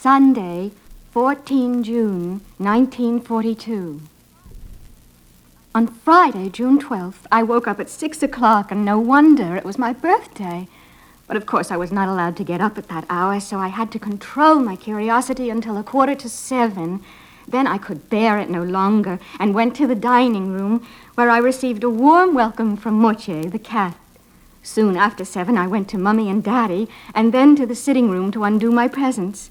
Sunday, 14 June, 1942. On Friday, June 12th, I woke up at 6 o'clock, and no wonder, it was my birthday. But of course I was not allowed to get up at that hour, so I had to control my curiosity until 6:45. Then I could bear it no longer and went to the dining room, where I received a warm welcome from Moche, the cat. Soon after 7, I went to Mummy and Daddy, and then to the sitting room to undo my presents.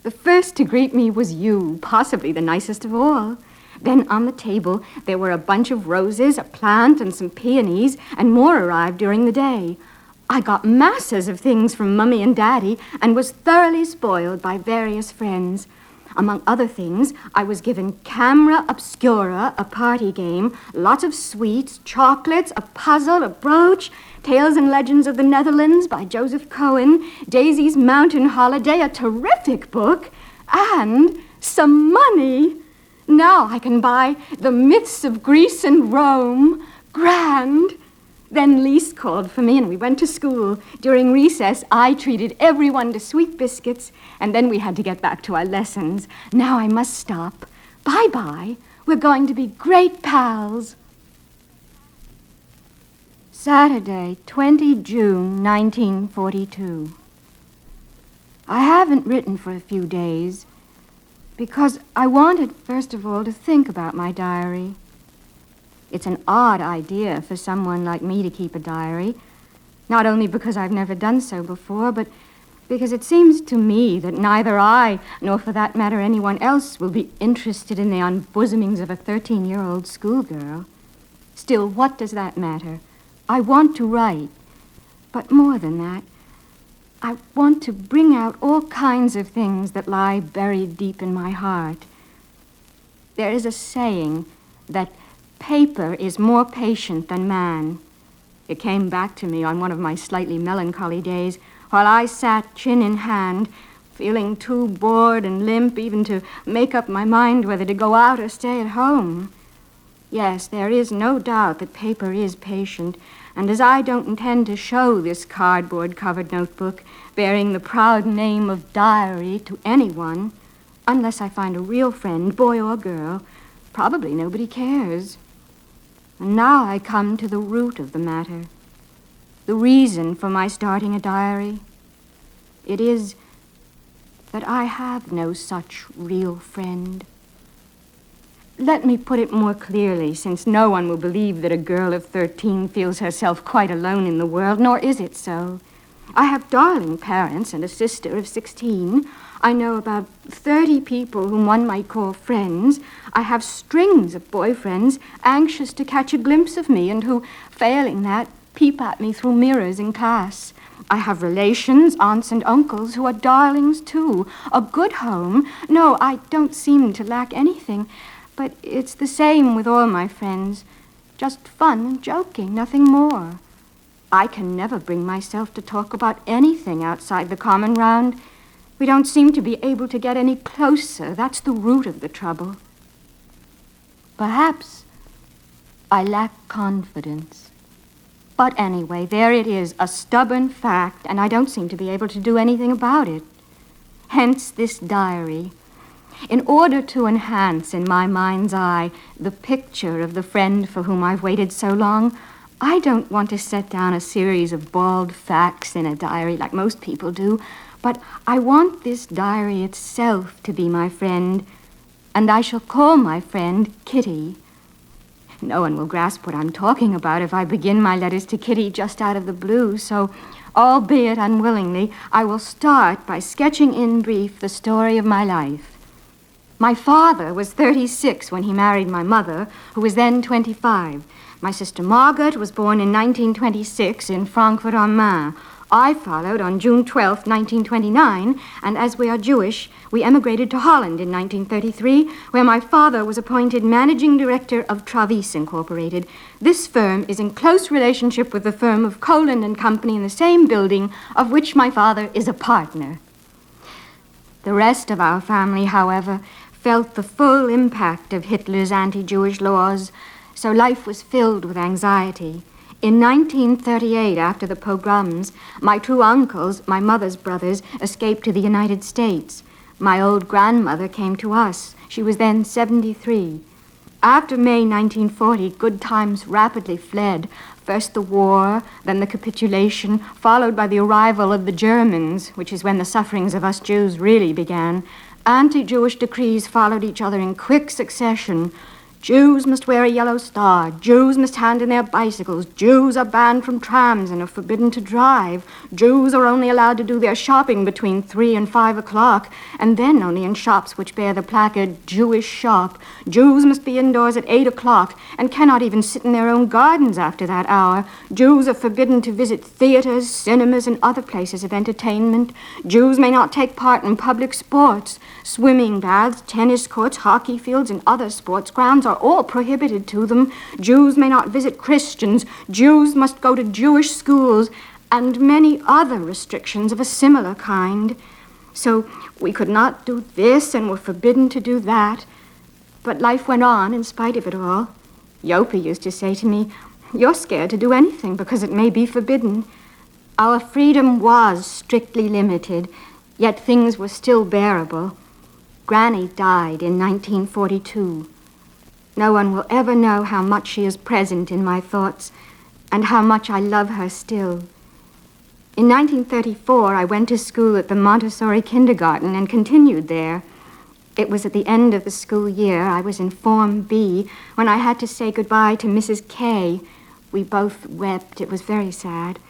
The first to greet me was you, possibly the nicest of all. Then on the table, there were a bunch of roses, a plant, and some peonies, and more arrived during the day. I got masses of things from Mummy and Daddy and was thoroughly spoiled by various friends. Among other things, I was given Camera Obscura, a party game, lots of sweets, chocolates, a puzzle, a brooch, Tales and Legends of the Netherlands by Joseph Cohen, Daisy's Mountain Holiday, a terrific book, and some money. Now I can buy The Myths of Greece and Rome. Grand. Then Lise called for me, and we went to school. During recess, I treated everyone to sweet biscuits, and then we had to get back to our lessons. Now I must stop. Bye-bye. We're going to be great pals. Saturday, 20 June, 1942. I haven't written for a few days because I wanted, first of all, to think about my diary. It's an odd idea for someone like me to keep a diary, not only because I've never done so before, but because it seems to me that neither I, nor for that matter anyone else, will be interested in the unbosomings of a 13-year-old schoolgirl. Still, what does that matter? I want to write, but more than that, I want to bring out all kinds of things that lie buried deep in my heart. There is a saying that paper is more patient than man. It came back to me on one of my slightly melancholy days while I sat chin in hand, feeling too bored and limp even to make up my mind whether to go out or stay at home. Yes, there is no doubt that paper is patient, and as I don't intend to show this cardboard-covered notebook bearing the proud name of diary to anyone, unless I find a real friend, boy or girl, probably nobody cares. And now I come to the root of the matter, the reason for my starting a diary. It is that I have no such real friend. Let me put it more clearly, since no one will believe that a girl of 13 feels herself quite alone in the world, nor is it so. I have darling parents and a sister of 16. I know about 30 people whom one might call friends. I have strings of boyfriends anxious to catch a glimpse of me and who, failing that, peep at me through mirrors in class. I have relations, aunts and uncles who are darlings too. A good home. No, I don't seem to lack anything, but it's the same with all my friends. Just fun and joking, nothing more. I can never bring myself to talk about anything outside the common round. We don't seem to be able to get any closer. That's the root of the trouble. Perhaps I lack confidence. But anyway, there it is, a stubborn fact, and I don't seem to be able to do anything about it. Hence this diary. In order to enhance in my mind's eye the picture of the friend for whom I've waited so long, I don't want to set down a series of bald facts in a diary like most people do, but I want this diary itself to be my friend, and I shall call my friend Kitty. No one will grasp what I'm talking about if I begin my letters to Kitty just out of the blue, so, albeit unwillingly, I will start by sketching in brief the story of my life. My father was 36 when he married my mother, who was then 25. My sister Margaret was born in 1926 in Frankfurt am Main. I followed on June 12, 1929, and as we are Jewish, we emigrated to Holland in 1933, where my father was appointed managing director of Travis Incorporated. This firm is in close relationship with the firm of Coland and Company in the same building, of which my father is a partner. The rest of our family, however, felt the full impact of Hitler's anti-Jewish laws, so life was filled with anxiety. In 1938, after the pogroms, my two uncles, my mother's brothers, escaped to the United States. My old grandmother came to us. She was then 73. After May 1940, good times rapidly fled. First the war, then the capitulation, followed by the arrival of the Germans, which is when the sufferings of us Jews really began. Anti-Jewish decrees followed each other in quick succession. Jews must wear a yellow star. Jews must hand in their bicycles. Jews are banned from trams and are forbidden to drive. Jews are only allowed to do their shopping between 3 and 5 o'clock, and then only in shops which bear the placard, Jewish shop. Jews must be indoors at 8 o'clock and cannot even sit in their own gardens after that hour. Jews are forbidden to visit theaters, cinemas, and other places of entertainment. Jews may not take part in public sports. Swimming baths, tennis courts, hockey fields, and other sports grounds are all prohibited to them. Jews may not visit Christians. Jews must go to Jewish schools, and many other restrictions of a similar kind. So we could not do this and were forbidden to do that. But life went on in spite of it all. Yopi used to say to me, "You're scared to do anything because it may be forbidden." Our freedom was strictly limited, yet things were still bearable. Granny died in 1942. No one will ever know how much she is present in my thoughts and how much I love her still. In 1934, I went to school at the Montessori kindergarten and continued there. It was at the end of the school year. I was in Form B when I had to say goodbye to Mrs. K. We both wept. It was very sad.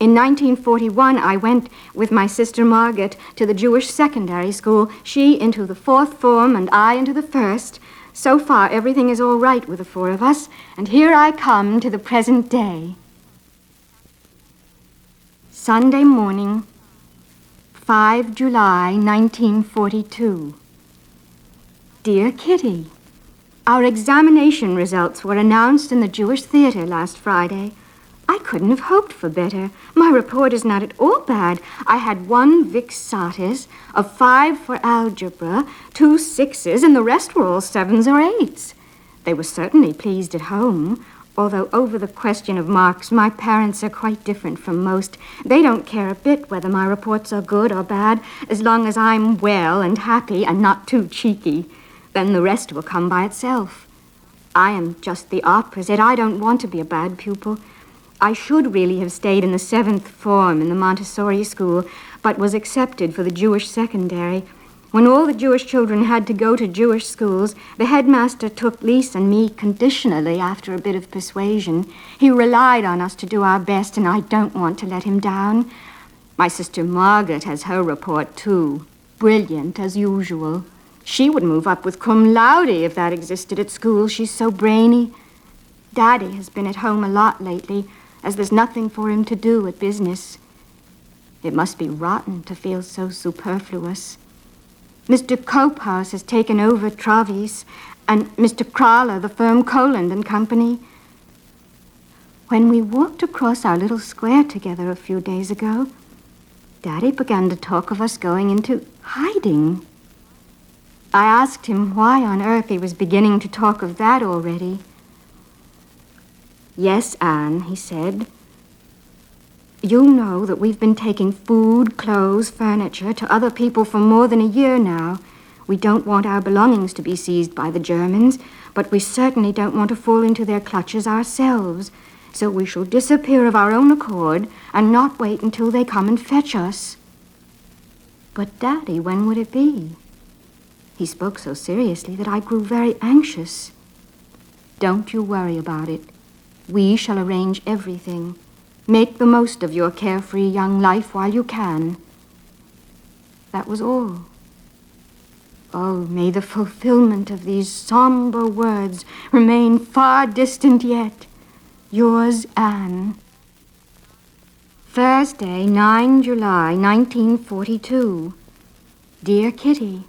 In 1941, I went with my sister Margaret to the Jewish secondary school, she into the 4th form and I into the 1st. So far, everything is all right with the 4 of us, and here I come to the present day. Sunday morning, 5 July, 1942. Dear Kitty, our examination results were announced in the Jewish theater last Friday. I couldn't have hoped for better. My report is not at all bad. I had 1 Vic Satis, a 5 for algebra, 2 6s, and the rest were all 7s or 8s. They were certainly pleased at home, although over the question of marks, my parents are quite different from most. They don't care a bit whether my reports are good or bad, as long as I'm well and happy and not too cheeky. Then the rest will come by itself. I am just the opposite. I don't want to be a bad pupil. I should really have stayed in the 7th form in the Montessori school, but was accepted for the Jewish secondary. When all the Jewish children had to go to Jewish schools, the headmaster took Lise and me conditionally after a bit of persuasion. He relied on us to do our best, and I don't want to let him down. My sister Margaret has her report, too. Brilliant, as usual. She would move up with cum laude if that existed at school. She's so brainy. Daddy has been at home a lot lately, as there's nothing for him to do at business. It must be rotten to feel so superfluous. Mr. Copehouse has taken over Travis, and Mr. Crowler, the firm Coland and Company. When we walked across our little square together a few days ago, Daddy began to talk of us going into hiding. I asked him why on earth he was beginning to talk of that already. "Yes, Anne," he said. "You know that we've been taking food, clothes, furniture to other people for more than a year now. We don't want our belongings to be seized by the Germans, but we certainly don't want to fall into their clutches ourselves. So we shall disappear of our own accord and not wait until they come and fetch us." "But, Daddy, when would it be?" He spoke so seriously that I grew very anxious. "Don't you worry about it. We shall arrange everything. Make the most of your carefree young life while you can." That was all. Oh, may the fulfillment of these somber words remain far distant yet. Yours, Anne. Thursday, 9 July, 1942. Dear Kitty,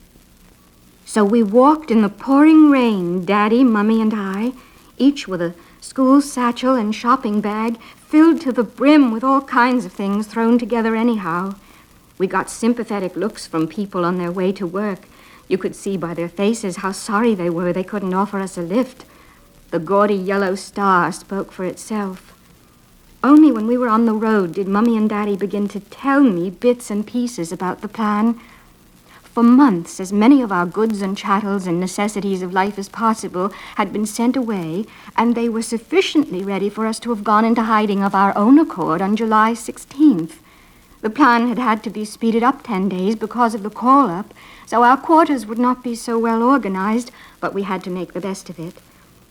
so we walked in the pouring rain, Daddy, Mummy, and I, each with a school satchel and shopping bag filled to the brim with all kinds of things thrown together anyhow. We got sympathetic looks from people on their way to work. You could see by their faces how sorry they were they couldn't offer us a lift. The gaudy yellow star spoke for itself. Only when we were on the road did Mummy and Daddy begin to tell me bits and pieces about the plan. For months, as many of our goods and chattels and necessities of life as possible had been sent away, and they were sufficiently ready for us to have gone into hiding of our own accord on July 16th. The plan had had to be speeded up 10 days because of the call-up, so our quarters would not be so well organized, but we had to make the best of it.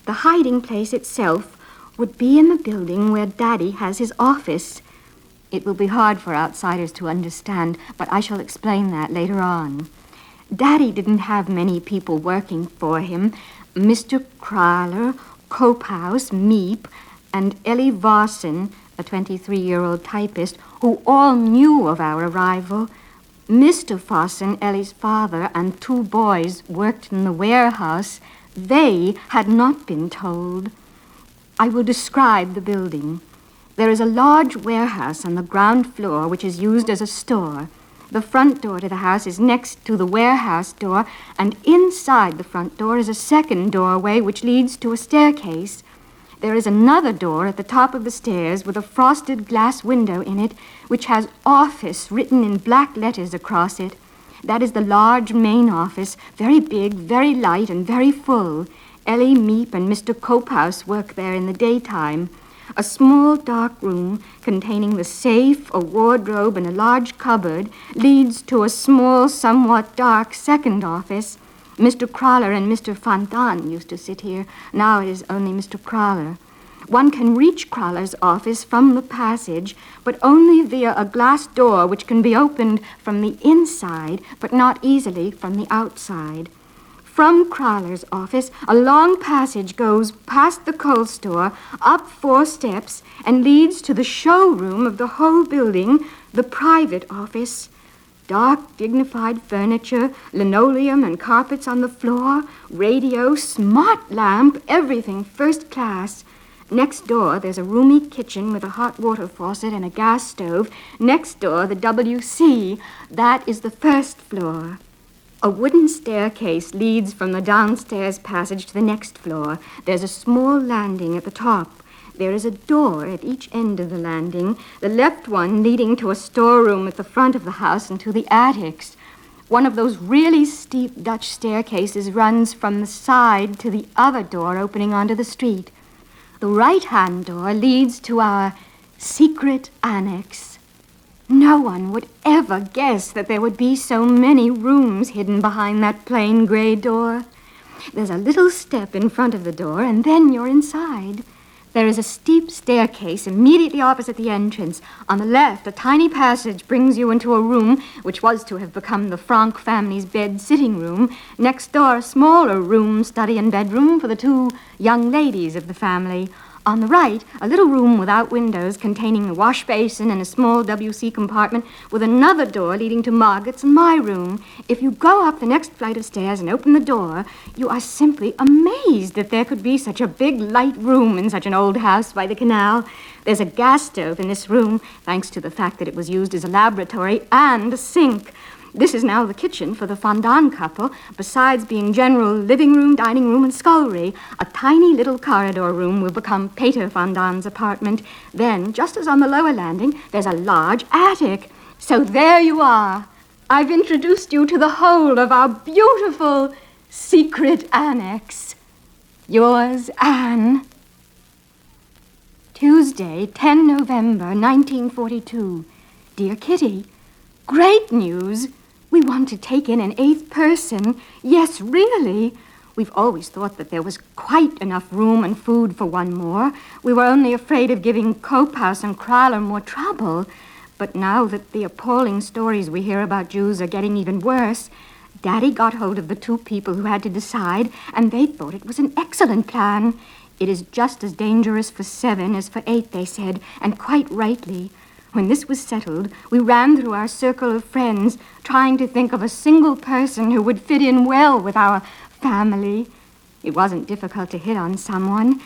The hiding place itself would be in the building where Daddy has his office. It will be hard for outsiders to understand, but I shall explain that later on. Daddy didn't have many people working for him. Mr. Kraler, Copehouse, Meep, and Ellie Varson, a 23-year-old typist, who all knew of our arrival. Mr. Fossen, Ellie's father, and 2 boys worked in the warehouse. They had not been told. I will describe the building. There is a large warehouse on the ground floor which is used as a store. The front door to the house is next to the warehouse door, and inside the front door is a second doorway which leads to a staircase. There is another door at the top of the stairs with a frosted glass window in it, which has office written in black letters across it. That is the large main office, very big, very light, and very full. Ellie, Meep, and Mr. Copehouse work there in the daytime. A small dark room containing the safe, a wardrobe, and a large cupboard leads to a small, somewhat dark second office. Mr. Kraler and Mr. Fontan used to sit here. Now it is only Mr. Kraler. One can reach Kraler's office from the passage, but only via a glass door which can be opened from the inside, but not easily from the outside. From Kraler's office, a long passage goes past the coal store, up 4 steps, and leads to the showroom of the whole building, the private office. Dark, dignified furniture, linoleum and carpets on the floor, radio, smart lamp, everything first class. Next door, there's a roomy kitchen with a hot water faucet and a gas stove. Next door, the WC. That is the first floor. A wooden staircase leads from the downstairs passage to the next floor. There's a small landing at the top. There is a door at each end of the landing, the left one leading to a storeroom at the front of the house and to the attics. One of those really steep Dutch staircases runs from the side to the other door opening onto the street. The right-hand door leads to our secret annex. No one would ever guess that there would be so many rooms hidden behind that plain gray door. There's a little step in front of the door, and then you're inside. There is a steep staircase immediately opposite the entrance. On the left, a tiny passage brings you into a room which was to have become the Franck family's bed-sitting room. Next door, a smaller room, study and bedroom for the 2 young ladies of the family. On the right, a little room without windows containing a wash basin and a small WC compartment with another door leading to Margaret's and my room. If you go up the next flight of stairs and open the door, you are simply amazed that there could be such a big, light room in such an old house by the canal. There's a gas stove in this room, thanks to the fact that it was used as a laboratory, and a sink. This is now the kitchen for the Fondant couple, besides being general living room, dining room, and scullery. A tiny little corridor room will become Pater Fondant's apartment. Then, just as on the lower landing, there's a large attic. So there you are. I've introduced you to the whole of our beautiful secret annex. Yours, Anne. Tuesday, 10 November, 1942. Dear Kitty, great news. We want to take in an 8th person. Yes, really. We've always thought that there was quite enough room and food for one more. We were only afraid of giving Copehouse and Kraler more trouble. But now that the appalling stories we hear about Jews are getting even worse, Daddy got hold of the 2 people who had to decide, and they thought it was an excellent plan. It is just as dangerous for 7 as for 8, they said, and quite rightly. When this was settled, we ran through our circle of friends, trying to think of a single person who would fit in well with our family. It wasn't difficult to hit on someone.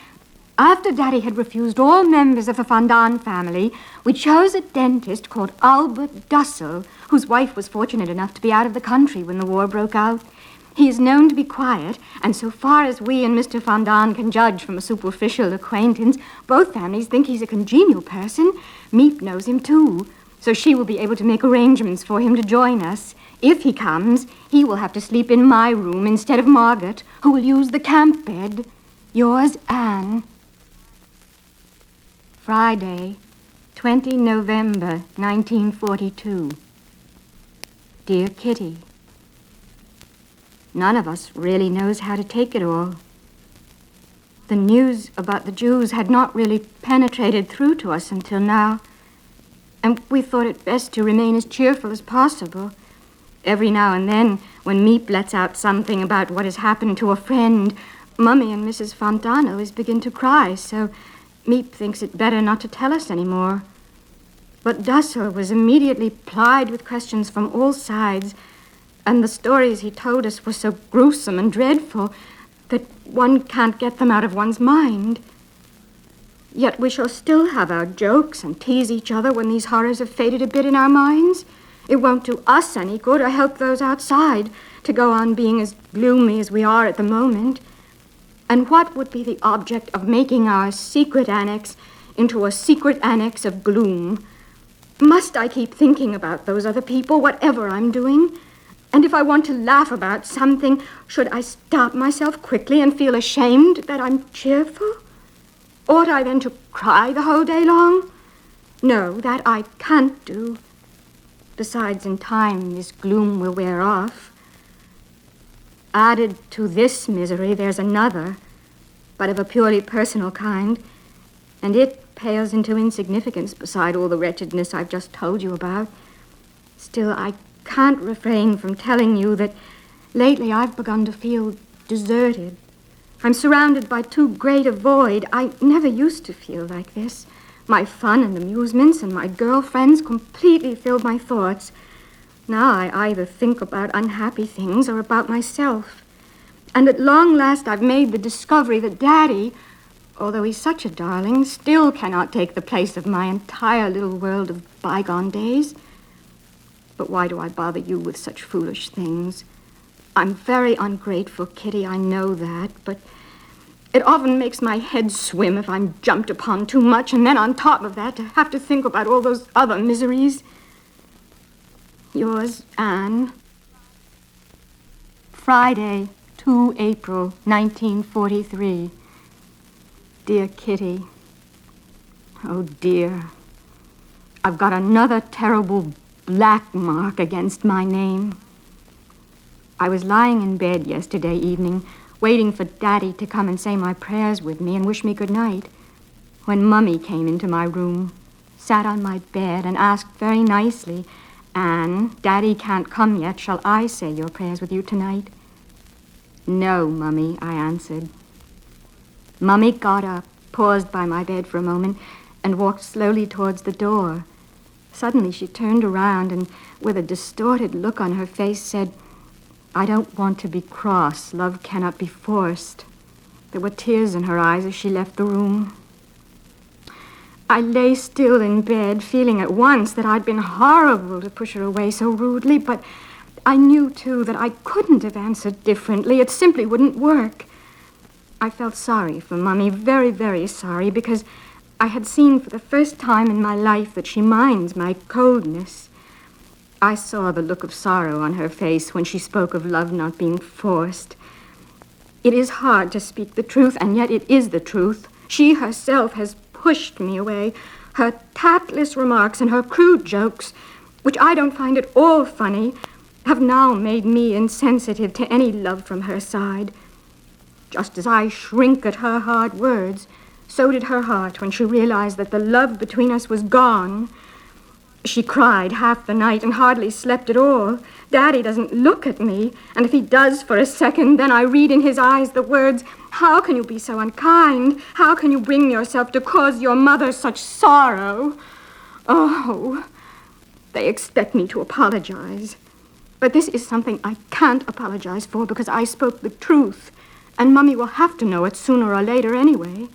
After Daddy had refused all members of the Fondant family, we chose a dentist called Albert Dussel, whose wife was fortunate enough to be out of the country when the war broke out. He is known to be quiet, and so far as we and Mr. Fondant can judge from a superficial acquaintance, both families think he's a congenial person. Meep knows him, too. so she will be able to make arrangements for him to join us. If he comes, he will have to sleep in my room instead of Margaret, who will use the camp bed. Yours, Anne. Friday, 20 November, 1942. Dear Kitty, none of us really knows how to take it all. The news about the Jews had not really penetrated through to us until now, and we thought it best to remain as cheerful as possible. Every now and then, when Meep lets out something about what has happened to a friend, Mummy and Mrs. Fontana always begin to cry, so Meep thinks it better not to tell us anymore. But Dussel was immediately plied with questions from all sides, and the stories he told us were so gruesome and dreadful that one can't get them out of one's mind. Yet we shall still have our jokes and tease each other when these horrors have faded a bit in our minds. It won't do us any good or help those outside to go on being as gloomy as we are at the moment. And what would be the object of making our secret annex into a secret annex of gloom? Must I keep thinking about those other people, whatever I'm doing? And if I want to laugh about something, should I stop myself quickly and feel ashamed that I'm cheerful? Ought I then to cry the whole day long? No, that I can't do. Besides, in time, this gloom will wear off. Added to this misery, there's another, but of a purely personal kind, and it pales into insignificance beside all the wretchedness I've just told you about. Still, I can't refrain from telling you that lately I've begun to feel deserted. I'm surrounded by too great a void. I never used to feel like this. My fun and amusements and my girlfriends completely filled my thoughts. Now I either think about unhappy things or about myself. And at long last I've made the discovery that Daddy, although he's such a darling, still cannot take the place of my entire little world of bygone days. But why do I bother you with such foolish things? I'm very ungrateful, Kitty, I know that, but it often makes my head swim if I'm jumped upon too much, and then on top of that, to have to think about all those other miseries. Yours, Anne. Friday, 2 April, 1943. Dear Kitty, oh dear, I've got another terrible black mark against my name. I was lying in bed yesterday evening, waiting for Daddy to come and say my prayers with me and wish me good night, when Mummy came into my room, sat on my bed, and asked very nicely, Anne, Daddy can't come yet. Shall I say your prayers with you tonight? No, Mummy, I answered. Mummy got up, paused by my bed for a moment, and walked slowly towards the door. Suddenly she turned around and, with a distorted look on her face, said, I don't want to be cross. Love cannot be forced. There were tears in her eyes as she left the room. I lay still in bed, feeling at once that I'd been horrible to push her away so rudely, but I knew, too, that I couldn't have answered differently. It simply wouldn't work. I felt sorry for Mummy, very, very sorry, because I had seen for the first time in my life that she minds my coldness. I saw the look of sorrow on her face when she spoke of love not being forced. It is hard to speak the truth, and yet it is the truth. She herself has pushed me away. Her tactless remarks and her crude jokes, which I don't find at all funny, have now made me insensitive to any love from her side. Just as I shrink at her hard words, so did her heart when she realized that the love between us was gone. She cried half the night and hardly slept at all. Daddy doesn't look at me, and if he does for a second, then I read in his eyes the words, how can you be so unkind? How can you bring yourself to cause your mother such sorrow? Oh, they expect me to apologize. But this is something I can't apologize for because I spoke the truth, and Mummy will have to know it sooner or later anyway.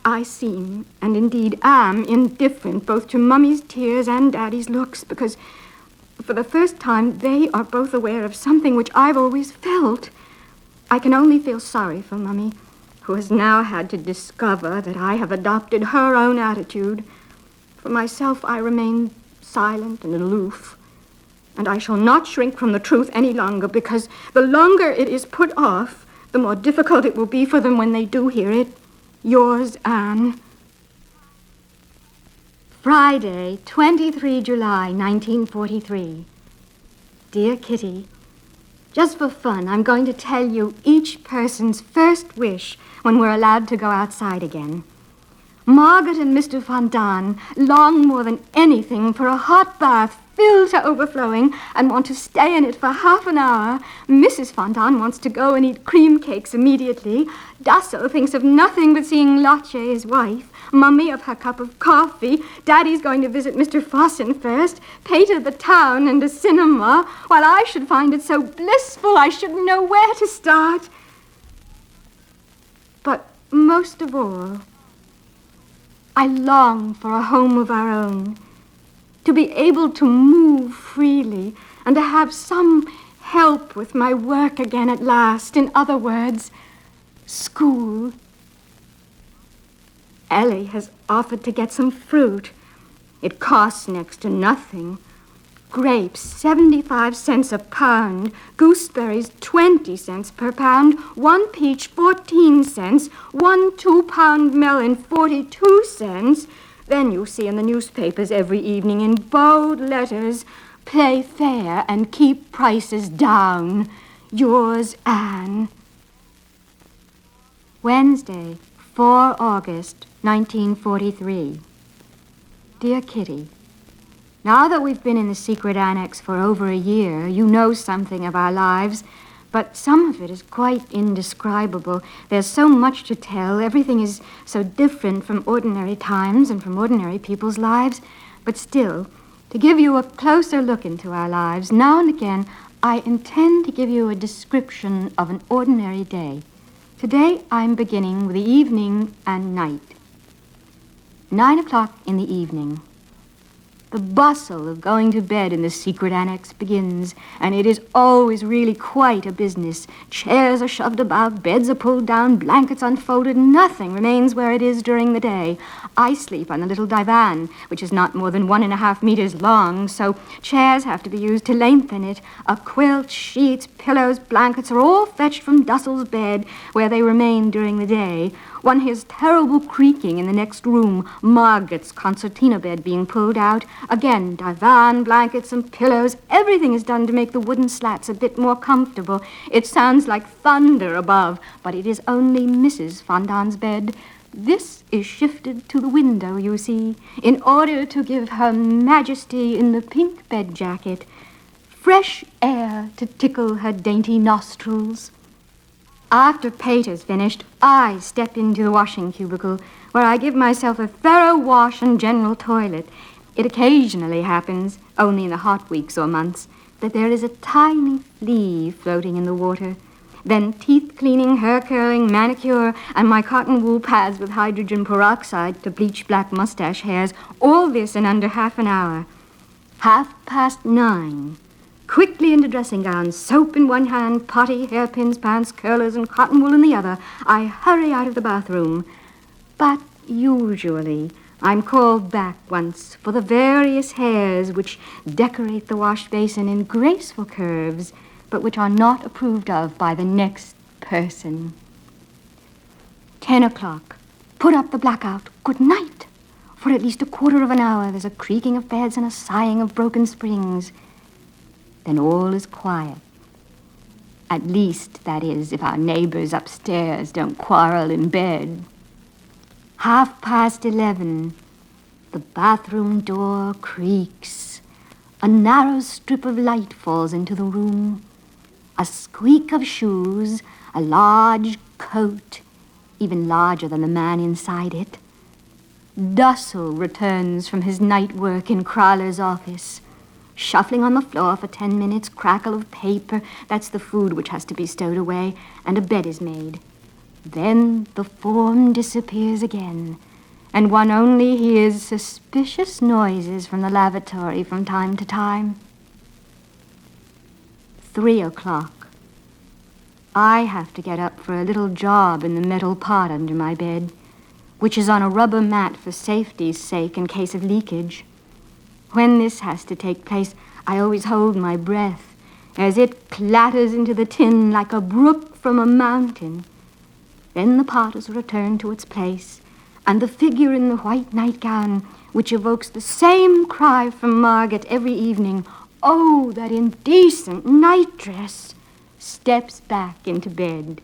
I seem, and indeed am, indifferent both to Mummy's tears and Daddy's looks, because for the first time they are both aware of something which I've always felt. I can only feel sorry for Mummy, who has now had to discover that I have adopted her own attitude. For myself, I remain silent and aloof. And I shall not shrink from the truth any longer, because the longer it is put off, the more difficult it will be for them when they do hear it. Yours, Anne. Friday, 23 July, 1943. Dear Kitty, just for fun, I'm going to tell you each person's first wish when we're allowed to go outside again. Margaret and Mr. Fontaine long more than anything for a hot bath filled to overflowing and want to stay in it for half an hour. Mrs. Fontaine wants to go and eat cream cakes immediately. Dasso thinks of nothing but seeing Loche, his wife. Mummy of her cup of coffee. Daddy's going to visit Mr. Fossin first. Pater the town and a cinema. While I should find it so blissful I shouldn't know where to start. But most of all, I long for a home of our own, to be able to move freely and to have some help with my work again at last. In other words, school. Ellie has offered to get some fruit. It costs next to nothing. Grapes, 75 cents a pound. Gooseberries, 20 cents per pound. One peach, 14 cents. One 2-pound melon, 42 cents. Then you see in the newspapers every evening in bold letters, play fair and keep prices down. Yours, Anne. Wednesday, 4 August, 1943. Dear Kitty, now that we've been in the secret annex for over a year, you know something of our lives, but some of it is quite indescribable. There's so much to tell. Everything is so different from ordinary times and from ordinary people's lives. But still, to give you a closer look into our lives, now and again, I intend to give you a description of an ordinary day. Today, I'm beginning with the evening and night. 9 o'clock in the evening. The bustle of going to bed in the secret annex begins, and it is always really quite a business. Chairs are shoved about, beds are pulled down, blankets unfolded, nothing remains where it is during the day. I sleep on the little divan, which is not more than 1.5 meters long, so chairs have to be used to lengthen it. A quilt, sheets, pillows, blankets are all fetched from Dussel's bed, where they remain during the day. One hears terrible creaking in the next room, Margaret's concertina bed being pulled out. Again, divan, blankets, and pillows. Everything is done to make the wooden slats a bit more comfortable. It sounds like thunder above, but it is only Mrs. Fondant's bed. This is shifted to the window, you see, in order to give Her Majesty in the pink bed jacket fresh air to tickle her dainty nostrils. After Pater's finished, I step into the washing cubicle, where I give myself a thorough wash and general toilet. It occasionally happens, only in the hot weeks or months, that there is a tiny flea floating in the water. Then teeth cleaning, hair curling, manicure, and my cotton wool pads with hydrogen peroxide to bleach black mustache hairs, all this in under half an hour. 9:30. Quickly into dressing gowns, soap in one hand, potty, hairpins, pants, curlers, and cotton wool in the other, I hurry out of the bathroom. But usually I'm called back once for the various hairs which decorate the wash basin in graceful curves, but which are not approved of by the next person. 10 o'clock. Put up the blackout. Good night. For at least a quarter of an hour, there's a creaking of beds and a sighing of broken springs. Then all is quiet. At least, that is, if our neighbors upstairs don't quarrel in bed. 11:30. The bathroom door creaks. A narrow strip of light falls into the room. A squeak of shoes, a large coat, even larger than the man inside it. Dussel returns from his night work in Crowler's office. Shuffling on the floor for 10 minutes, crackle of paper, that's the food which has to be stowed away, and a bed is made. Then the form disappears again, and one only hears suspicious noises from the lavatory from time to time. 3 o'clock. I have to get up for a little job in the metal pot under my bed, which is on a rubber mat for safety's sake in case of leakage. When this has to take place, I always hold my breath as it clatters into the tin like a brook from a mountain. Then the pot is returned to its place, and the figure in the white nightgown, which evokes the same cry from Margaret every evening, "Oh, that indecent nightdress," steps back into bed.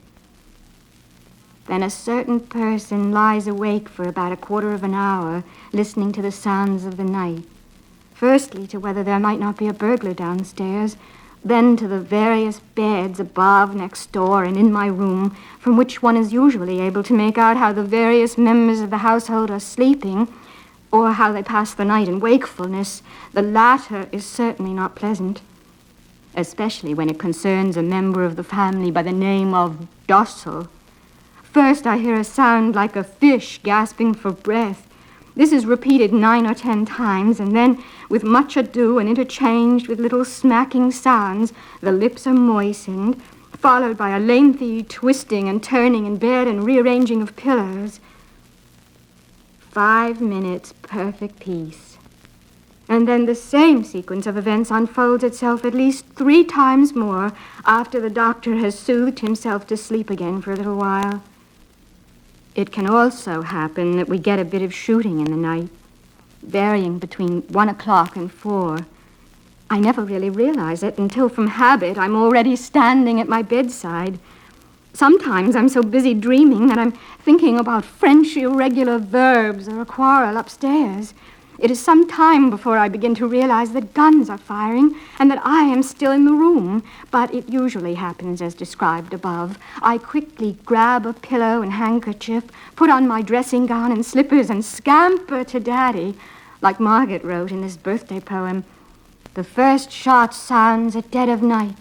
Then a certain person lies awake for about a quarter of an hour, listening to the sounds of the night. Firstly, to whether there might not be a burglar downstairs, then to the various beds above, next door, and in my room, from which one is usually able to make out how the various members of the household are sleeping, or how they pass the night in wakefulness. The latter is certainly not pleasant, especially when it concerns a member of the family by the name of Docile. First, I hear a sound like a fish gasping for breath. This is repeated 9 or 10 times, and then, with much ado and interchanged with little smacking sounds, the lips are moistened, followed by a lengthy twisting and turning in bed and rearranging of pillows. 5 minutes, perfect peace. And then the same sequence of events unfolds itself at least 3 times more after the doctor has soothed himself to sleep again for a little while. It can also happen that we get a bit of shooting in the night, varying between 1 o'clock and 4. I never really realize it until, from habit, I'm already standing at my bedside. Sometimes I'm so busy dreaming that I'm thinking about French irregular verbs or a quarrel upstairs. It is some time before I begin to realize that guns are firing and that I am still in the room, but it usually happens as described above. I quickly grab a pillow and handkerchief, put on my dressing gown and slippers, and scamper to Daddy, like Margaret wrote in this birthday poem. The first shot sounds at dead of night.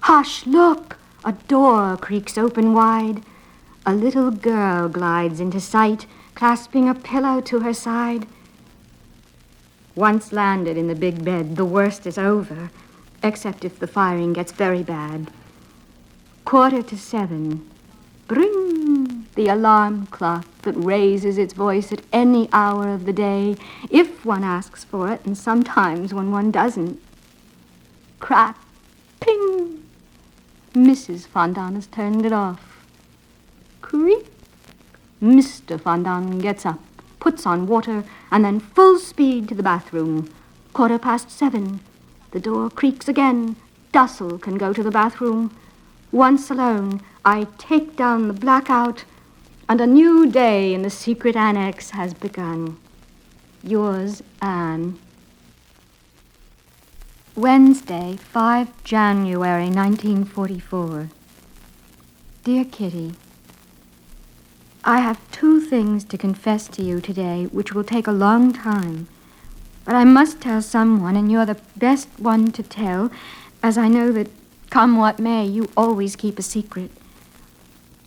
Hush, look! A door creaks open wide. A little girl glides into sight, clasping a pillow to her side. Once landed in the big bed, the worst is over, except if the firing gets very bad. 6:45. Bring! The alarm clock that raises its voice at any hour of the day, if one asks for it, and sometimes when one doesn't. Crack! Ping! Mrs. Fondant has turned it off. Creak! Mr. Fondant gets up, puts on water, and then full speed to the bathroom. 7:15. The door creaks again. Docile can go to the bathroom. Once alone, I take down the blackout, and a new day in the secret annex has begun. Yours, Anne. Wednesday, 5 January 1944. Dear Kitty, I have 2 things to confess to you today which will take a long time, but I must tell someone, and you're the best one to tell, as I know that, come what may, you always keep a secret.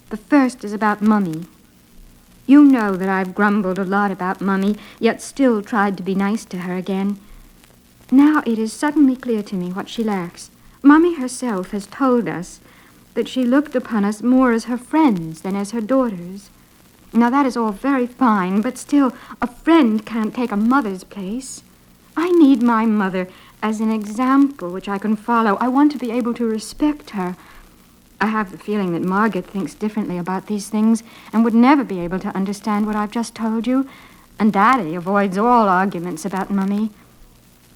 The first is about Mummy. You know that I've grumbled a lot about Mummy, yet still tried to be nice to her again. Now it is suddenly clear to me what she lacks. Mummy herself has told us that she looked upon us more as her friends than as her daughters. Now that is all very fine, but still, a friend can't take a mother's place. I need my mother as an example which I can follow. I want to be able to respect her. I have the feeling that Margaret thinks differently about these things and would never be able to understand what I've just told you. And Daddy avoids all arguments about Mummy.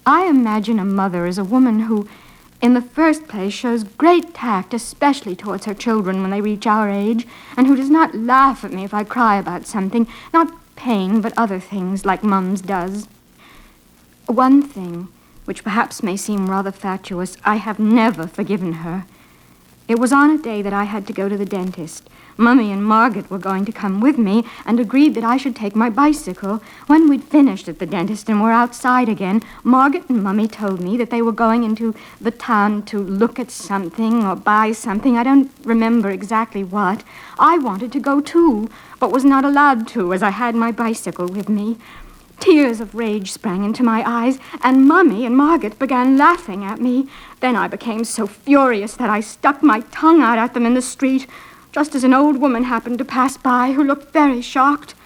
I imagine a mother as a woman who, in the first place, shows great tact, especially towards her children when they reach our age, and who does not laugh at me if I cry about something, not pain, but other things, like Mum's does. One thing, which perhaps may seem rather fatuous, I have never forgiven her. It was on a day that I had to go to the dentist. Mummy and Margaret were going to come with me and agreed that I should take my bicycle. When we'd finished at the dentist and were outside again, Margaret and Mummy told me that they were going into the town to look at something or buy something. I don't remember exactly what. I wanted to go too, but was not allowed to as I had my bicycle with me. Tears of rage sprang into my eyes, and Mummy and Margaret began laughing at me. Then I became so furious that I stuck my tongue out at them in the street, just as an old woman happened to pass by who looked very shocked.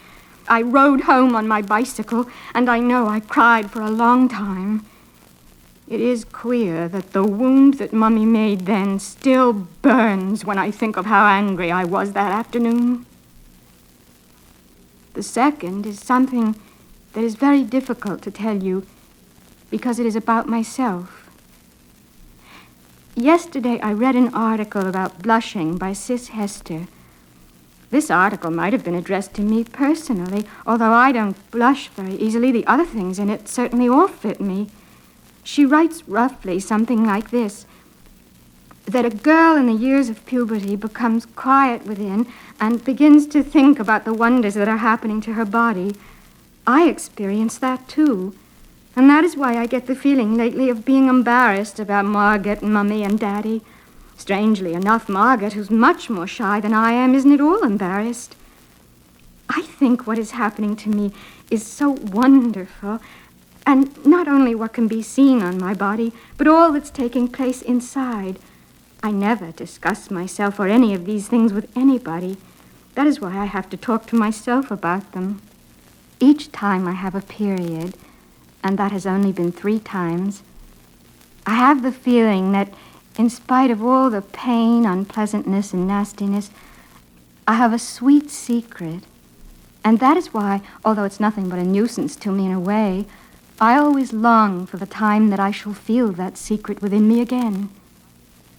I rode home on my bicycle, and I know I cried for a long time. It is queer that the wound that Mummy made then still burns when I think of how angry I was that afternoon. The second is something that is very difficult to tell you because it is about myself. Yesterday I read an article about blushing by Sis Hester. This article might have been addressed to me personally, although I don't blush very easily. The other things in it certainly all fit me. She writes roughly something like this, that a girl in the years of puberty becomes quiet within and begins to think about the wonders that are happening to her body. I experience that too, and that is why I get the feeling lately of being embarrassed about Margaret and Mummy and Daddy. Strangely enough, Margaret, who's much more shy than I am, isn't at all embarrassed. I think what is happening to me is so wonderful, and not only what can be seen on my body, but all that's taking place inside. I never discuss myself or any of these things with anybody. That is why I have to talk to myself about them. Each time I have a period, and that has only been 3 times, I have the feeling that in spite of all the pain, unpleasantness, and nastiness, I have a sweet secret. And that is why, although it's nothing but a nuisance to me in a way, I always long for the time that I shall feel that secret within me again.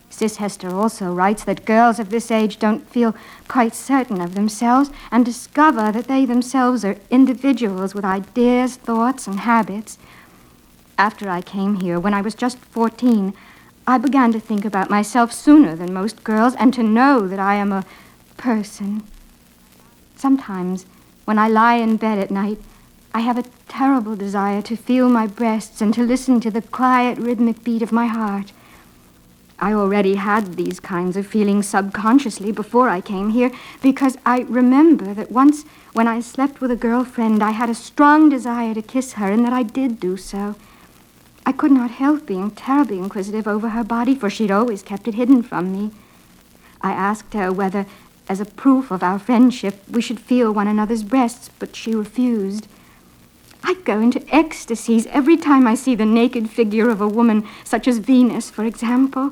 Sis Hester also writes that girls of this age don't feel quite certain of themselves and discover that they themselves are individuals with ideas, thoughts, and habits. After I came here, when I was just 14, I began to think about myself sooner than most girls and to know that I am a person. Sometimes, when I lie in bed at night, I have a terrible desire to feel my breasts and to listen to the quiet, rhythmic beat of my heart. I already had these kinds of feelings subconsciously before I came here because I remember that once when I slept with a girlfriend, I had a strong desire to kiss her and that I did do so. I could not help being terribly inquisitive over her body, for she'd always kept it hidden from me. I asked her whether, as a proof of our friendship, we should feel one another's breasts, but she refused. I go into ecstasies every time I see the naked figure of a woman, such as Venus, for example.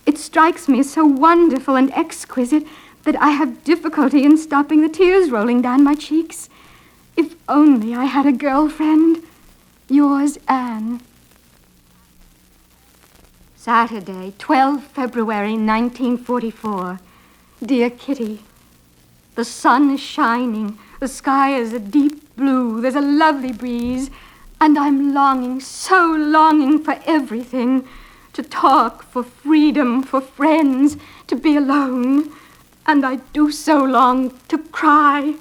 It strikes me as so wonderful and exquisite that I have difficulty in stopping the tears rolling down my cheeks. If only I had a girlfriend. Yours, Anne. Saturday, 12 February 1944. Dear Kitty, the sun is shining. The sky is a deep blue. There's a lovely breeze. And I'm longing, so longing for everything. To talk, for freedom, for friends, to be alone. And I do so long to cry.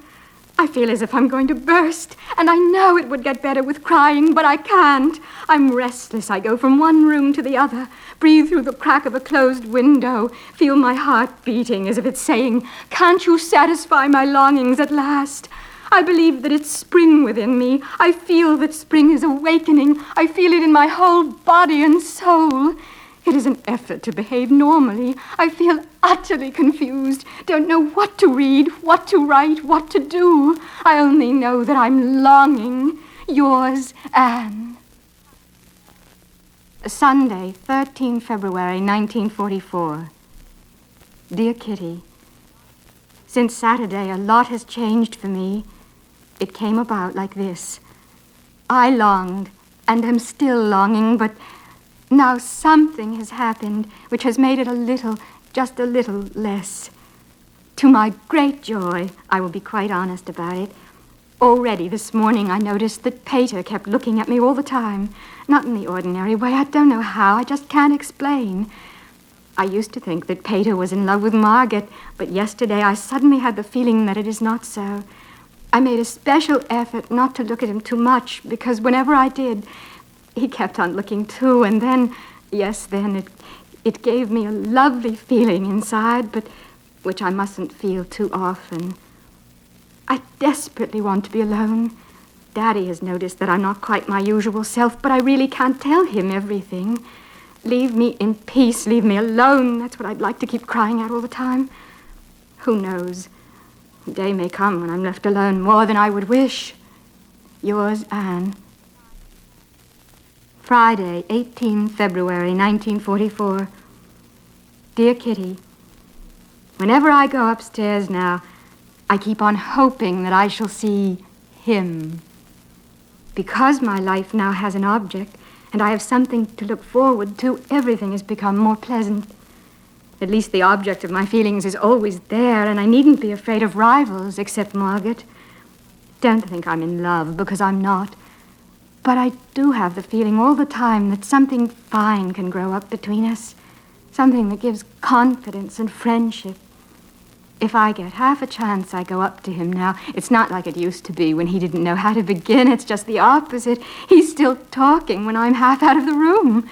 I feel as if I'm going to burst, and I know it would get better with crying, but I can't. I'm restless. I go from one room to the other, breathe through the crack of a closed window, feel my heart beating as if it's saying, "Can't you satisfy my longings at last?" I believe that it's spring within me. I feel that spring is awakening. I feel it in my whole body and soul. It is an effort to behave normally. I feel utterly confused, don't know what to read, what to write, what to do. I only know that I'm longing. Yours, Anne. Sunday, 13 February 1944. Dear Kitty, since Saturday, a lot has changed for me. It came about like this. I longed, and am still longing, but now something has happened which has made it a little, just a little less. To my great joy, I will be quite honest about it. Already this morning I noticed that Pater kept looking at me all the time. Not in the ordinary way. I don't know how. I just can't explain. I used to think that Pater was in love with Margaret, but yesterday I suddenly had the feeling that it is not so. I made a special effort not to look at him too much, because whenever I did, he kept on looking too, and then, it gave me a lovely feeling inside, but which I mustn't feel too often. I desperately want to be alone. Daddy has noticed that I'm not quite my usual self, but I really can't tell him everything. Leave me in peace, leave me alone. That's what I'd like to keep crying out all the time. Who knows? The day may come when I'm left alone more than I would wish. Yours, Anne. Friday, 18 February, 1944. Dear Kitty, whenever I go upstairs now, I keep on hoping that I shall see him. Because my life now has an object, and I have something to look forward to, everything has become more pleasant. At least the object of my feelings is always there, and I needn't be afraid of rivals except Margaret. Don't think I'm in love, because I'm not. But I do have the feeling all the time that something fine can grow up between us, something that gives confidence and friendship. If I get half a chance, I go up to him now. It's not like it used to be when he didn't know how to begin. It's just the opposite. He's still talking when I'm half out of the room.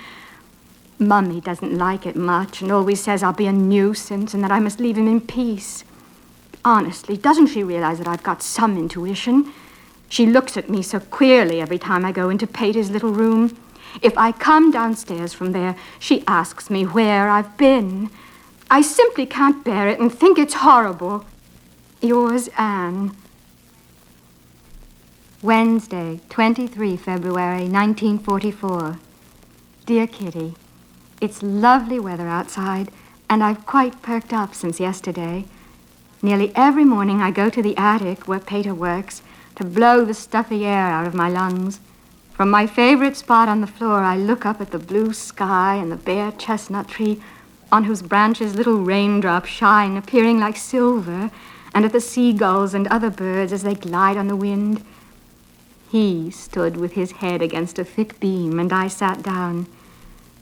Mummy doesn't like it much and always says I'll be a nuisance and that I must leave him in peace. Honestly, doesn't she realize that I've got some intuition? She looks at me so queerly every time I go into Pater's little room. If I come downstairs from there, she asks me where I've been. I simply can't bear it and think it's horrible. Yours, Anne. Wednesday, 23 February, 1944. Dear Kitty, it's lovely weather outside, and I've quite perked up since yesterday. Nearly every morning I go to the attic where Pater works to blow the stuffy air out of my lungs. From my favorite spot on the floor, I look up at the blue sky and the bare chestnut tree on whose branches little raindrops shine, appearing like silver, and at the seagulls and other birds as they glide on the wind. He stood with his head against a thick beam, and I sat down.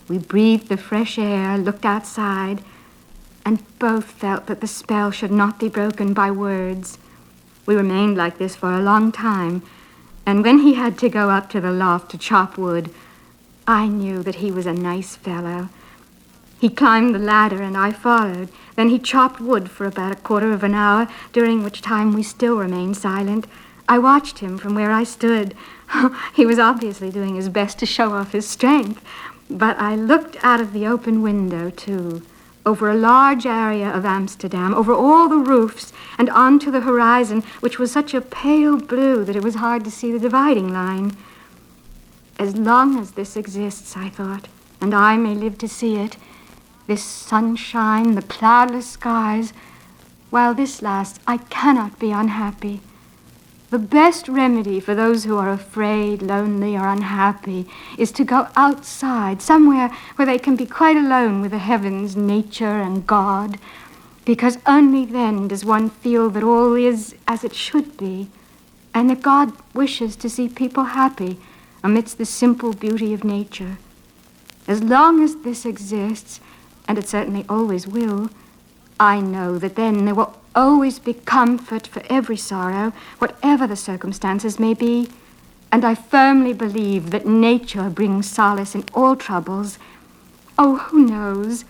We breathed the fresh air, looked outside, and both felt that the spell should not be broken by words. We remained like this for a long time, and when he had to go up to the loft to chop wood, I knew that he was a nice fellow. He climbed the ladder and I followed. Then he chopped wood for about a quarter of an hour, during which time we still remained silent. I watched him from where I stood. He was obviously doing his best to show off his strength. But I looked out of the open window, too, over a large area of Amsterdam, over all the roofs, and onto the horizon, which was such a pale blue that it was hard to see the dividing line. As long as this exists, I thought, and I may live to see it, this sunshine, the cloudless skies, while this lasts, I cannot be unhappy. The best remedy for those who are afraid, lonely, or unhappy is to go outside, somewhere where they can be quite alone with the heavens, nature, and God, because only then does one feel that all is as it should be, and that God wishes to see people happy amidst the simple beauty of nature. As long as this exists, and it certainly always will, I know that then there will always be comfort for every sorrow, whatever the circumstances may be, and I firmly believe that nature brings solace in all troubles. Oh, who knows?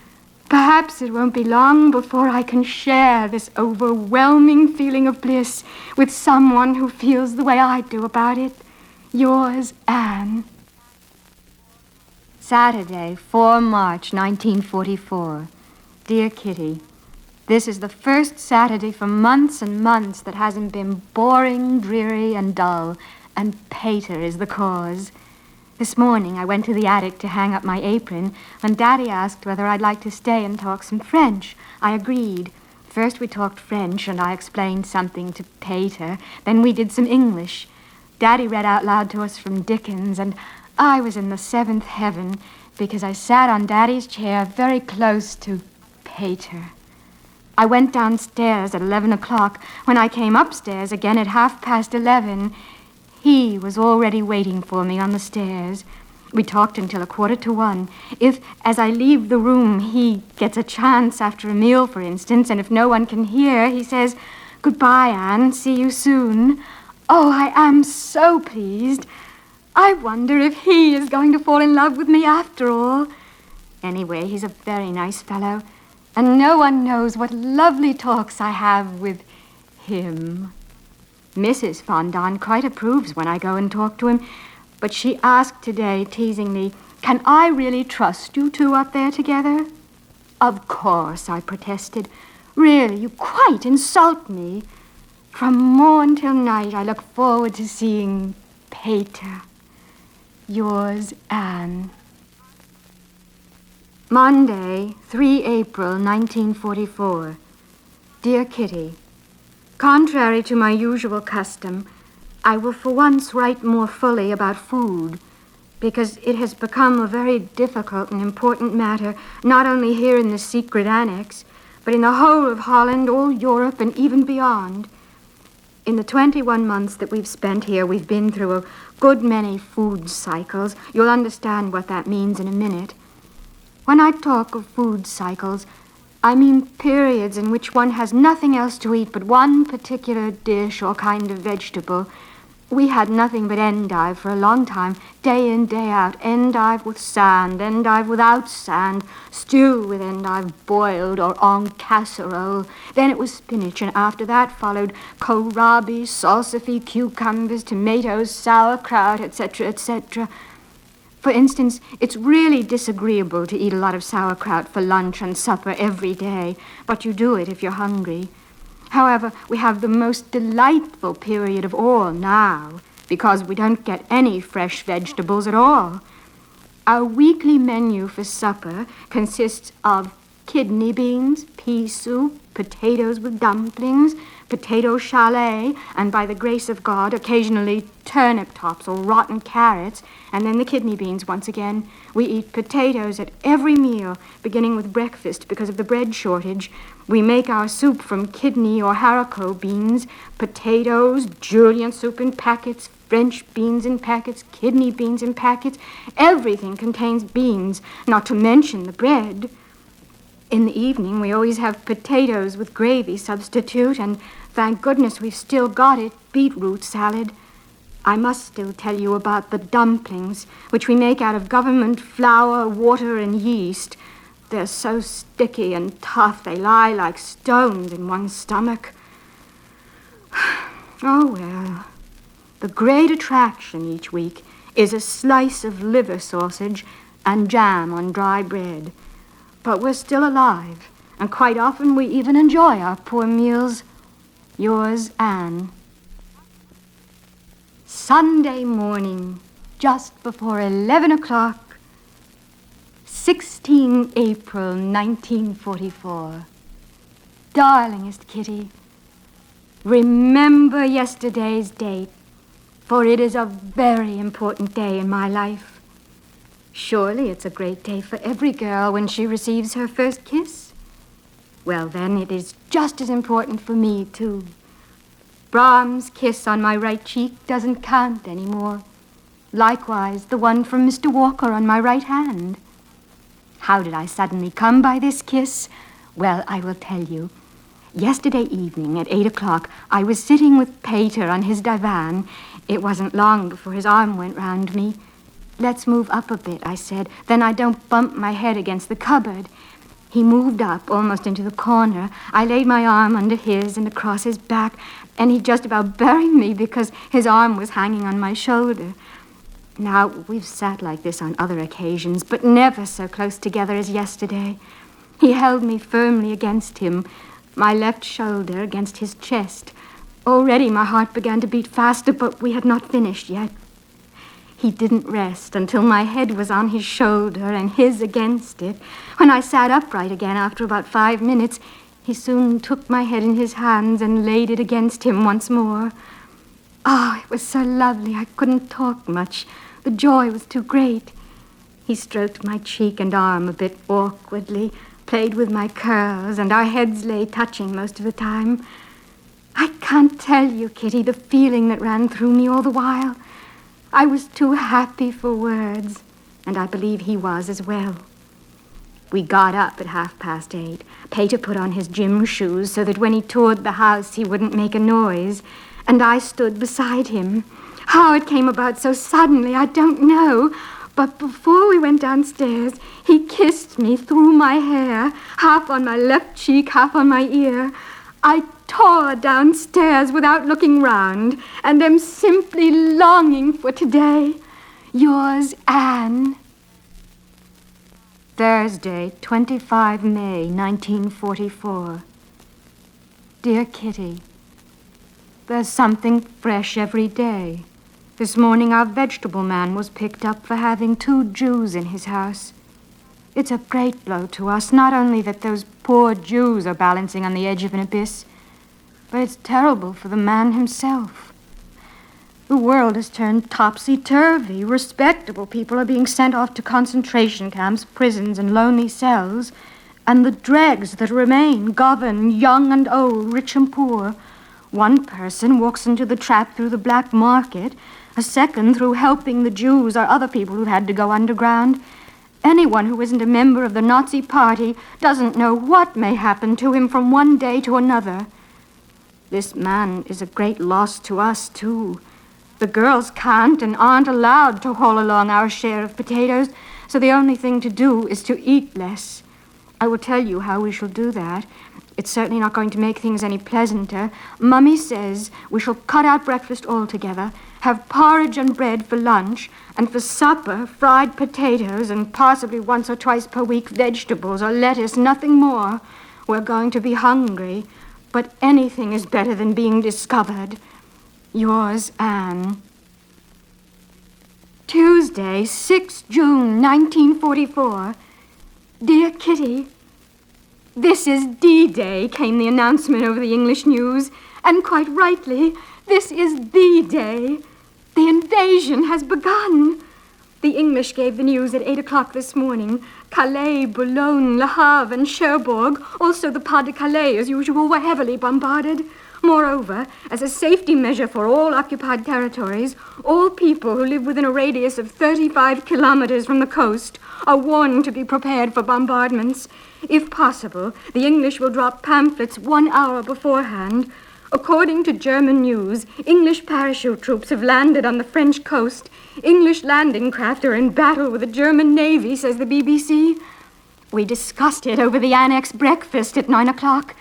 Perhaps it won't be long before I can share this overwhelming feeling of bliss with someone who feels the way I do about it. Yours, Anne. Saturday, 4 March, 1944. Dear Kitty, this is the first Saturday for months and months that hasn't been boring, dreary, and dull, and Pater is the cause. This morning I went to the attic to hang up my apron when Daddy asked whether I'd like to stay and talk some French. I agreed. First we talked French and I explained something to Pater. Then we did some English. Daddy read out loud to us from Dickens, and I was in the seventh heaven because I sat on Daddy's chair very close to Pater. I went downstairs at 11 o'clock. When I came upstairs again at 11:30, he was already waiting for me on the stairs. We talked until 1:45. If, as I leave the room, he gets a chance after a meal, for instance, and if no one can hear, he says, "Goodbye, Anne, see you soon." Oh, I am so pleased. I wonder if he is going to fall in love with me after all. Anyway, he's a very nice fellow, and no one knows what lovely talks I have with him. Mrs. Fondant quite approves when I go and talk to him, but she asked today, teasingly, "Can I really trust you two up there together?" "Of course," I protested. "Really, you quite insult me." From morn till night, I look forward to seeing Peter. Yours, Anne. Monday, 3 April, 1944. Dear Kitty, contrary to my usual custom, I will for once write more fully about food, because it has become a very difficult and important matter, not only here in the secret annex, but in the whole of Holland, all Europe, and even beyond. In the 21 months that we've spent here, we've been through a good many food cycles. You'll understand what that means in a minute. When I talk of food cycles, I mean periods in which one has nothing else to eat but one particular dish or kind of vegetable. We had nothing but endive for a long time, day in, day out. Endive with sand, endive without sand, stew with endive boiled or en casserole. Then it was spinach, and after that followed kohlrabi, salsify, cucumbers, tomatoes, sauerkraut, etc., etc. For instance, it's really disagreeable to eat a lot of sauerkraut for lunch and supper every day, but you do it if you're hungry. However, we have the most delightful period of all now, because we don't get any fresh vegetables at all. Our weekly menu for supper consists of kidney beans, pea soup, potatoes with dumplings, potato chalet, and by the grace of God, occasionally turnip tops or rotten carrots, and then the kidney beans once again. We eat potatoes at every meal, beginning with breakfast because of the bread shortage. We make our soup from kidney or haricot beans, potatoes, julienne soup in packets, French beans in packets, kidney beans in packets. Everything contains beans, not to mention the bread. In the evening, we always have potatoes with gravy substitute, and thank goodness we've still got it, beetroot salad. I must still tell you about the dumplings, which we make out of government flour, water, and yeast. They're so sticky and tough, they lie like stones in one's stomach. Oh, well. The great attraction each week is a slice of liver sausage and jam on dry bread. But we're still alive, and quite often we even enjoy our poor meals. Yours, Anne. Sunday morning, just before 11 o'clock, 16 April, 1944. Darlingest Kitty, remember yesterday's date, for it is a very important day in my life. Surely it's a great day for every girl when she receives her first kiss. Well, then, it is just as important for me, too. Brahms' kiss on my right cheek doesn't count anymore. Likewise, the one from Mr. Walker on my right hand. How did I suddenly come by this kiss? Well, I will tell you. Yesterday evening at 8 o'clock, I was sitting with Peter on his divan. It wasn't long before his arm went round me. "Let's move up a bit," I said. "Then I don't bump my head against the cupboard." He moved up almost into the corner. I laid my arm under his and across his back, and he just about buried me because his arm was hanging on my shoulder. Now, we've sat like this on other occasions, but never so close together as yesterday. He held me firmly against him, my left shoulder against his chest. Already my heart began to beat faster, but we had not finished yet. He didn't rest until my head was on his shoulder and his against it. When I sat upright again after about 5 minutes, he soon took my head in his hands and laid it against him once more. Oh, it was so lovely I couldn't talk much. The joy was too great. He stroked my cheek and arm a bit awkwardly, played with my curls, and our heads lay touching most of the time. I can't tell you, Kitty, the feeling that ran through me all the while. I was too happy for words, and I believe he was as well. We got up at 8:30. Peter put on his gym shoes so that when he toured the house he wouldn't make a noise, and I stood beside him. How it came about so suddenly, I don't know, but before we went downstairs, he kissed me through my hair, half on my left cheek, half on my ear. I tore downstairs without looking round, and am simply longing for today. Yours, Anne. Thursday, 25 May, 1944. Dear Kitty, There's something fresh every day. This morning our vegetable man was picked up for having 2 Jews in his house. It's a great blow to us, not only that those poor Jews are balancing on the edge of an abyss, but it's terrible for the man himself. The world has turned topsy-turvy. Respectable people are being sent off to concentration camps, prisons, and lonely cells, and the dregs that remain govern young and old, rich and poor. One person walks into the trap through the black market, a second through helping the Jews or other people who've had to go underground. Anyone who isn't a member of the Nazi Party doesn't know what may happen to him from one day to another. This man is a great loss to us, too. The girls can't and aren't allowed to haul along our share of potatoes, so the only thing to do is to eat less. I will tell you how we shall do that. It's certainly not going to make things any pleasanter. Mummy says we shall cut out breakfast altogether, have porridge and bread for lunch, and for supper, fried potatoes and possibly once or twice per week vegetables or lettuce, nothing more. We're going to be hungry, but anything is better than being discovered. Yours, Anne. Tuesday, 6 June, 1944. Dear Kitty, this is D-Day, came the announcement over the English news, and quite rightly, this is the day. The invasion has begun. The English gave the news at 8 o'clock this morning. Calais, Boulogne, Le Havre, and Cherbourg, also the Pas-de-Calais, as usual, were heavily bombarded. Moreover, as a safety measure for all occupied territories, all people who live within a radius of 35 kilometers from the coast are warned to be prepared for bombardments. If possible, the English will drop pamphlets 1 hour beforehand. According to German news, English parachute troops have landed on the French coast. English landing craft are in battle with the German Navy, says the BBC. We discussed it over the annex breakfast at 9 o'clock.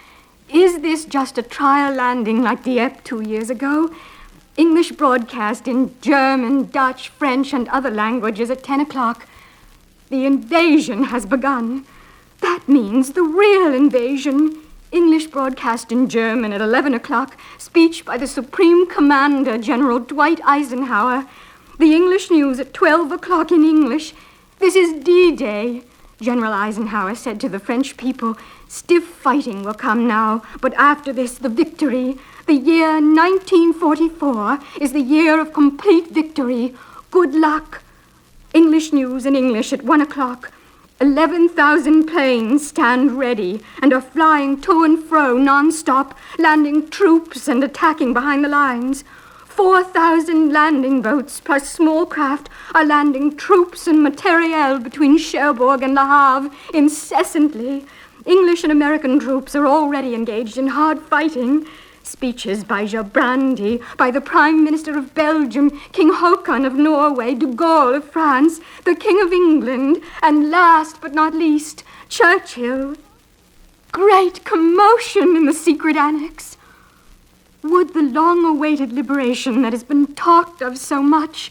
Is this just a trial landing like Dieppe 2 years ago? English broadcast in German, Dutch, French, and other languages at 10 o'clock. The invasion has begun. That means the real invasion. English broadcast in German at 11 o'clock. Speech by the Supreme Commander, General Dwight Eisenhower. The English news at 12 o'clock in English. This is D-Day. General Eisenhower said to the French people, stiff fighting will come now, but after this, the victory. The year 1944 is the year of complete victory. Good luck. English news in English at 1 o'clock. 11,000 planes stand ready and are flying to and fro non-stop, landing troops and attacking behind the lines. 4,000 landing boats plus small craft are landing troops and materiel between Cherbourg and Le Havre incessantly. English and American troops are already engaged in hard fighting. Speeches by Gerbrandy, by the Prime Minister of Belgium, King Håkon of Norway, de Gaulle of France, the King of England, and last but not least, Churchill. Great commotion in the secret annex. Would the long-awaited liberation that has been talked of so much,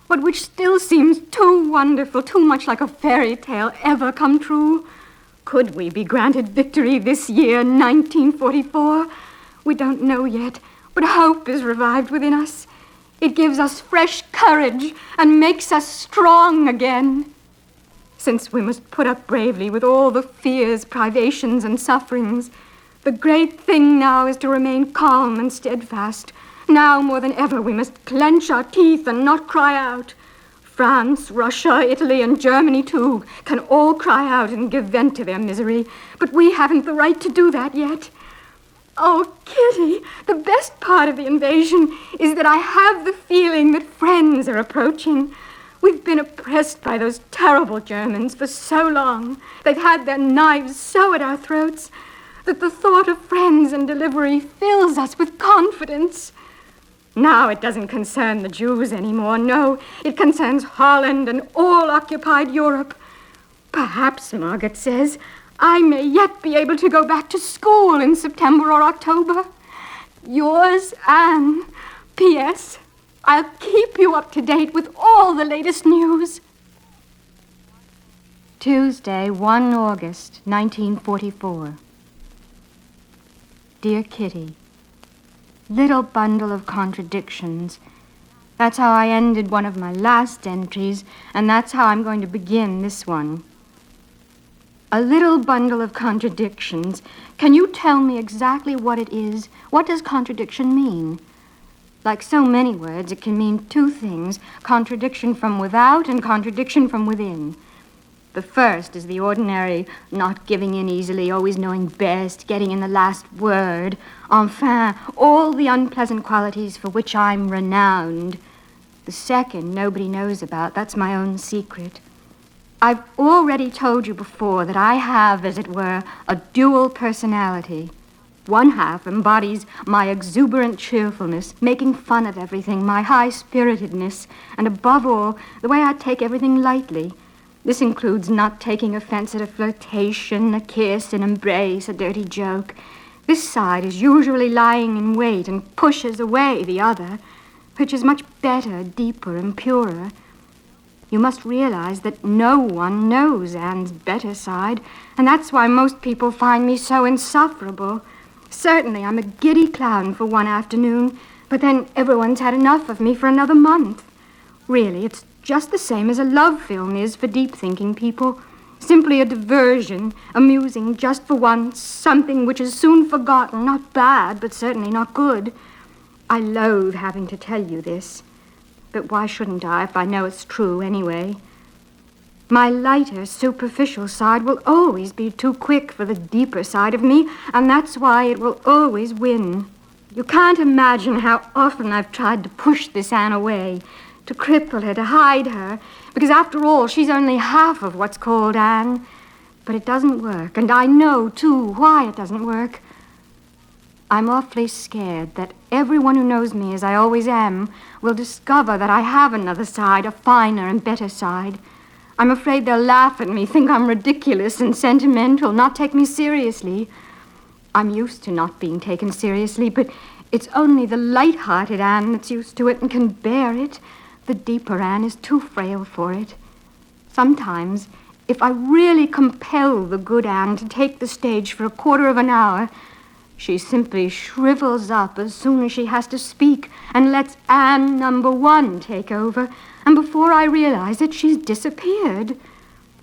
but which still seems too wonderful, too much like a fairy tale, ever come true? Could we be granted victory this year, 1944? We don't know yet, but hope is revived within us. It gives us fresh courage and makes us strong again. Since we must put up bravely with all the fears, privations, and sufferings, the great thing now is to remain calm and steadfast. Now more than ever we must clench our teeth and not cry out. France, Russia, Italy, and Germany, too, can all cry out and give vent to their misery, but we haven't the right to do that yet. Oh, Kitty, the best part of the invasion is that I have the feeling that friends are approaching. We've been oppressed by those terrible Germans for so long. They've had their knives so at our throats that the thought of friends and delivery fills us with confidence. Now it doesn't concern the Jews anymore. No, it concerns Holland and all occupied Europe. Perhaps, Margaret says, I may yet be able to go back to school in September or October. Yours, Anne. P.S. I'll keep you up to date with all the latest news. Tuesday, 1 August, 1944. Dear Kitty, little bundle of contradictions. That's how I ended one of my last entries, and that's how I'm going to begin this one. A little bundle of contradictions. Can you tell me exactly what it is? What does contradiction mean? Like so many words, it can mean two things: contradiction from without and contradiction from within. The first is the ordinary not giving in easily, always knowing best, getting in the last word. Enfin, all the unpleasant qualities for which I'm renowned. The second nobody knows about. That's my own secret. I've already told you before that I have, as it were, a dual personality. One half embodies my exuberant cheerfulness, making fun of everything, my high-spiritedness, and above all, the way I take everything lightly. This includes not taking offense at a flirtation, a kiss, an embrace, a dirty joke. This side is usually lying in wait and pushes away the other, which is much better, deeper, and purer. You must realize that no one knows Anne's better side, and that's why most people find me so insufferable. Certainly, I'm a giddy clown for one afternoon, but then everyone's had enough of me for another month. Really, it's just the same as a love film is for deep-thinking people. Simply a diversion, amusing just for once, something which is soon forgotten, not bad, but certainly not good. I loathe having to tell you this. But why shouldn't I if I know it's true anyway? My lighter, superficial side will always be too quick for the deeper side of me, and that's why it will always win. You can't imagine how often I've tried to push this Anne away, to cripple her, to hide her, because after all, she's only half of what's called Anne. But it doesn't work, and I know, too, why it doesn't work. I'm awfully scared that everyone who knows me as I always am will discover that I have another side, a finer and better side. I'm afraid they'll laugh at me, think I'm ridiculous and sentimental, not take me seriously. I'm used to not being taken seriously, but it's only the light-hearted Anne that's used to it and can bear it. The deeper Anne is too frail for it. Sometimes, if I really compel the good Anne to take the stage for a quarter of an hour, she simply shrivels up as soon as she has to speak and lets Anne number one take over, and before I realize it, she's disappeared.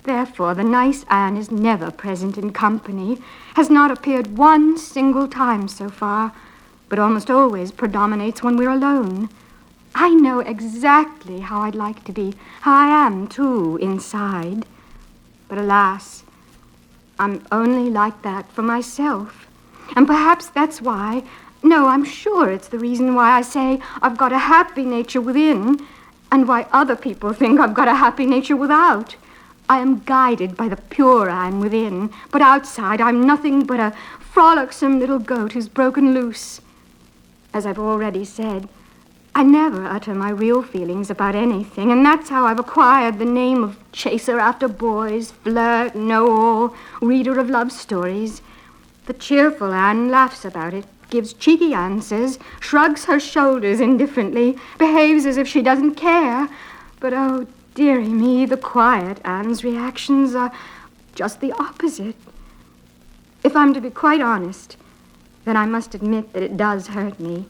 Therefore, the nice Anne is never present in company, has not appeared one single time so far, but almost always predominates when we're alone. I know exactly how I'd like to be, how I am, too, inside. But alas, I'm only like that for myself. And perhaps that's why, no, I'm sure it's the reason why I say I've got a happy nature within, and why other people think I've got a happy nature without. I am guided by the pure Anne within, but outside I'm nothing but a frolicsome little goat who's broken loose. As I've already said, I never utter my real feelings about anything, and that's how I've acquired the name of chaser after boys, flirt, know-all, reader of love stories. The cheerful Anne laughs about it, gives cheeky answers, shrugs her shoulders indifferently, behaves as if she doesn't care. But oh, dearie me, the quiet Anne's reactions are just the opposite. If I'm to be quite honest, then I must admit that it does hurt me,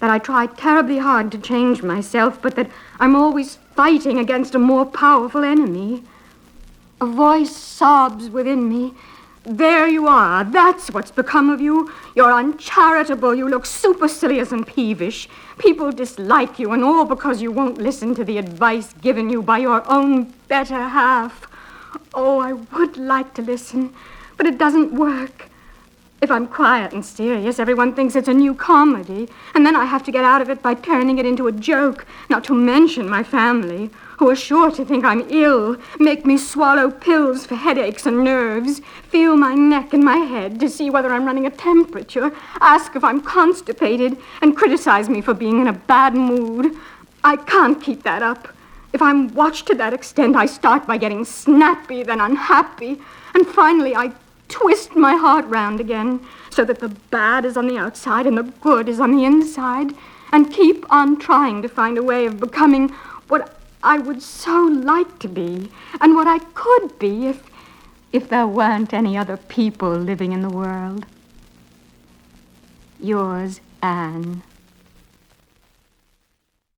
that I try terribly hard to change myself, but that I'm always fighting against a more powerful enemy. A voice sobs within me, "There you are. That's what's become of you. You're uncharitable. You look supercilious and peevish. People dislike you, and all because you won't listen to the advice given you by your own better half. Oh, I would like to listen, but it doesn't work. If I'm quiet and serious, everyone thinks it's a new comedy, and then I have to get out of it by turning it into a joke, not to mention my family, who are sure to think I'm ill, make me swallow pills for headaches and nerves, feel my neck and my head to see whether I'm running a temperature, ask if I'm constipated, and criticize me for being in a bad mood. I can't keep that up. If I'm watched to that extent, I start by getting snappy, then unhappy, and finally I twist my heart round again, so that the bad is on the outside and the good is on the inside, and keep on trying to find a way of becoming what I would so like to be, and what I could be if there weren't any other people living in the world. Yours, Anne.